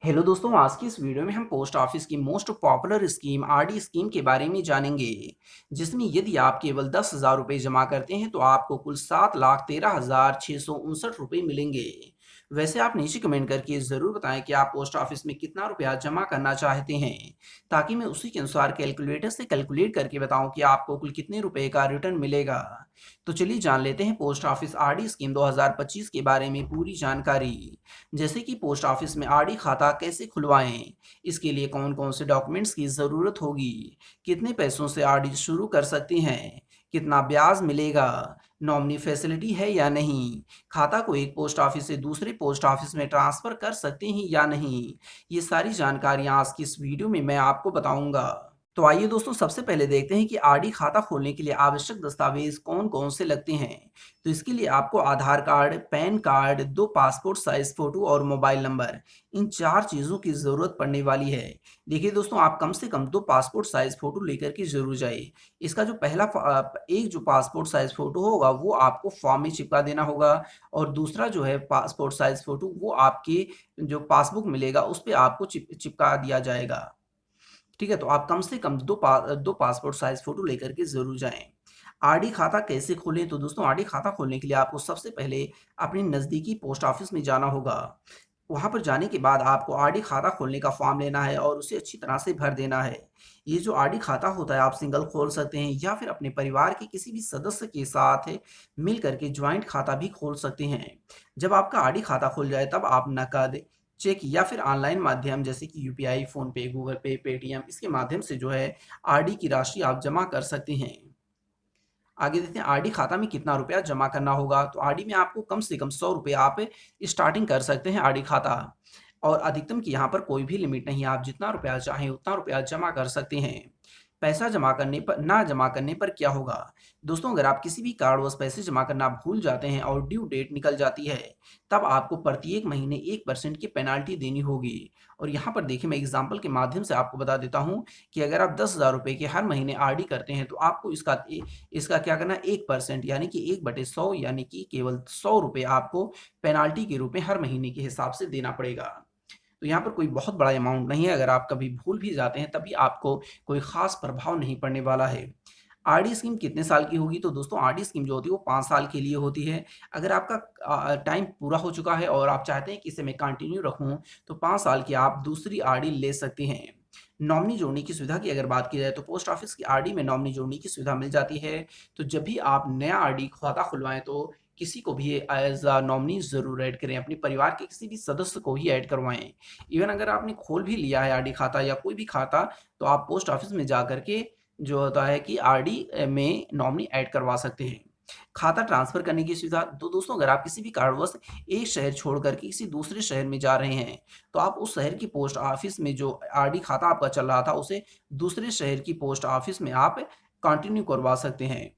Hello दोस्तों, आज की इस वीडियो में हम पोस्ट ऑफिस की most popular scheme RD scheme के बारे में जानेंगे, जिसमें यदि आप केवल 10,000 रुपये जमा करते हैं तो आपको कुल 7,13,659 रुपये मिलेंगे। वैसे आप नीचे कमेंट करके ज़रूर बताएं कि आप पोस्ट ऑफिस में कितना रुपया जमा करना चाहते हैं, ताकि मैं उसी के अनुसार कैलकुलेटर से कैलकुलेट करके बताऊं कि आपको कुल कितने रुपए का रिटर्न मिलेगा। तो चलिए जान लेते हैं पोस्ट ऑफिस आरडी स्कीम 2025 के बारे में पूरी जानकारी। जैसे कि पोस्ट ऑफिस में आरडी खाता कैसे खुलवाएं, इसके लिए कौन कौन से डॉक्यूमेंट्स की ज़रूरत होगी, कितने पैसों से आरडी शुरू कर सकते हैं, कितना ब्याज मिलेगा, नॉमिनी फैसिलिटी है या नहीं, खाता को एक पोस्ट ऑफिस से दूसरे पोस्ट ऑफिस में ट्रांसफ़र कर सकते हैं या नहीं, ये सारी जानकारियाँ आज की इस वीडियो में मैं आपको बताऊंगा। तो आइए दोस्तों, सबसे पहले देखते हैं कि आरडी खाता खोलने के लिए आवश्यक दस्तावेज कौन-कौन से लगते हैं। तो इसके लिए आपको Aadhaar card, PAN card, 2 passport size photo और मोबाइल नंबर, इन 4 चीज़ों की ज़रूरत पड़ने वाली है। देखिए दोस्तों, आप कम से कम 2 पासपोर्ट साइज़ फ़ोटो लेकर के ज़रूर जाइए। इसका जो एक जो पासपोर्ट साइज़ फ़ोटो होगा वो आपको फॉर्म में चिपका देना होगा, और दूसरा जो है पासपोर्ट साइज़ फ़ोटो वो आपके जो पासबुक मिलेगा उस पे आपको चिपका दिया जाएगा। ठीक है, तो आप कम से कम 2 पासपोर्ट साइज़ फ़ोटो लेकर के ज़रूर जाएँ। आरडी खाता कैसे खोलें? तो दोस्तों, आरडी खाता खोलने के लिए आपको सबसे पहले अपने नज़दीकी पोस्ट ऑफिस में जाना होगा। वहाँ पर जाने के बाद आपको आरडी खाता खोलने का फॉर्म लेना है और उसे अच्छी तरह से भर देना है। ये जो आरडी खाता होता है, आप सिंगल खोल सकते हैं या फिर अपने परिवार के किसी भी सदस्य के साथ मिल कर के जॉइंट खाता भी खोल सकते हैं। जब आपका आरडी खाता खुल जाए तब आप नकद, चेक या फिर ऑनलाइन माध्यम जैसे कि यूपीआई, फ़ोनपे, गूगल पे, पेटीएम, इसके माध्यम से जो है आरडी की राशि आप जमा कर सकते हैं। आगे देखते हैं आरडी खाता में कितना रुपया जमा करना होगा। तो आरडी में आपको कम से कम 100 रुपये आप स्टार्टिंग कर सकते हैं आरडी खाता, और अधिकतम की यहाँ पर कोई भी लिमिट नहीं है, आप जितना रुपया चाहें उतना रुपया जमा कर सकते हैं। पैसा जमा करने पर क्या होगा? दोस्तों, अगर आप किसी भी कारणवश पैसे जमा करना भूल जाते हैं और ड्यू डेट निकल जाती है, तब आपको प्रत्येक महीने 1% की पेनल्टी देनी होगी। और यहाँ पर देखिए, मैं एग्ज़ाम्पल के माध्यम से आपको बता देता हूँ कि अगर आप 10,000 रुपए के हर महीने आरडी करते हैं, तो आपको इसका क्या करना है, 1% यानी कि 1/100 यानी कि केवल 100 रुपए आपको पेनल्टी के रूप में हर महीने के हिसाब से देना पड़ेगा। तो यहाँ पर कोई बहुत बड़ा अमाउंट नहीं है, अगर आप कभी भूल भी जाते हैं तभी आपको कोई ख़ास प्रभाव नहीं पड़ने वाला है। आरडी स्कीम कितने साल की होगी? तो दोस्तों, आरडी स्कीम जो होती है वो 5 साल के लिए होती है। अगर आपका टाइम पूरा हो चुका है और आप चाहते हैं कि इसे मैं कंटिन्यू रखूँ, तो 5 साल की आप दूसरी आरडी ले सकते हैं। नॉमिनी जोड़ने की सुविधा की अगर बात की जाए तो पोस्ट ऑफिस की आरडी में नॉमिनी जोड़ने की सुविधा मिल जाती है। तो जब भी आप नया आरडी खाता खुलवाएँ तो किसी को भी एज़ अ नॉमिनी ज़रूर ऐड करें, अपने परिवार के किसी भी सदस्य को ही ऐड करवाएँ। इवन अगर आपने खोल भी लिया है आरडी खाता या कोई भी खाता, तो आप पोस्ट ऑफिस में जा कर के जो होता है कि आरडी में नॉमिनी ऐड करवा सकते हैं। खाता ट्रांसफ़र करने की सुविधा, तो दोस्तों, अगर आप किसी भी कारणवश एक शहर छोड़ कर के किसी दूसरे शहर में जा रहे हैं, तो आप उस शहर की पोस्ट ऑफिस में जो आरडी खाता आपका चल रहा था, उसे दूसरे शहर की पोस्ट ऑफिस में आप कंटिन्यू करवा सकते हैं।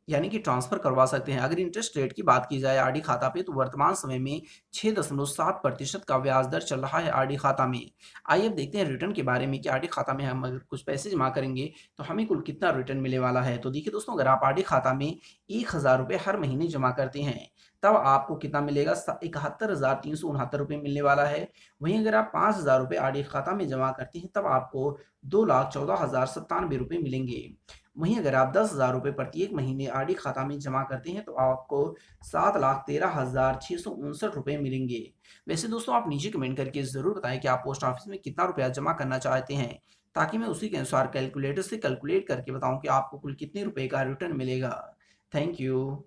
यानी कि ट्रांसफ़र करवा सकते हैं। अगर इंटरेस्ट रेट की बात की जाए आरडी खाता पे, तो वर्तमान समय में 6.7% का ब्याज दर चल रहा है आरडी खाता में। आइए अब देखते हैं रिटर्न के बारे में कि आरडी खाता में हम अगर कुछ पैसे जमा करेंगे तो हमें कुल कितना रिटर्न मिलने वाला है। तो देखिए दोस्तों, अगर आप आरडी खाता में 1,000 रुपये हर महीने जमा करते हैं, तब आपको कितना मिलेगा? 71,369 रुपये मिलने वाला है। वहीं अगर आप 5,000 रुपये आरडी खाता में जमा करते हैं, तब आपको 2,14,097 रुपये मिलेंगे। वहीं अगर आप 10,000 रुपये प्रत्येक महीने आरडी खाता में जमा करते हैं, तो आपको 7,13,659 रुपये मिलेंगे। वैसे दोस्तों, आप नीचे कमेंट करके ज़रूर बताएँ कि आप पोस्ट ऑफिस में कितना रुपया जमा करना चाहते हैं, ताकि मैं उसी के अनुसार कैलकुलेटर से कैलकुलेट करके बताऊँ कि आपको कुल कितने रुपए का रिटर्न मिलेगा। Thank you.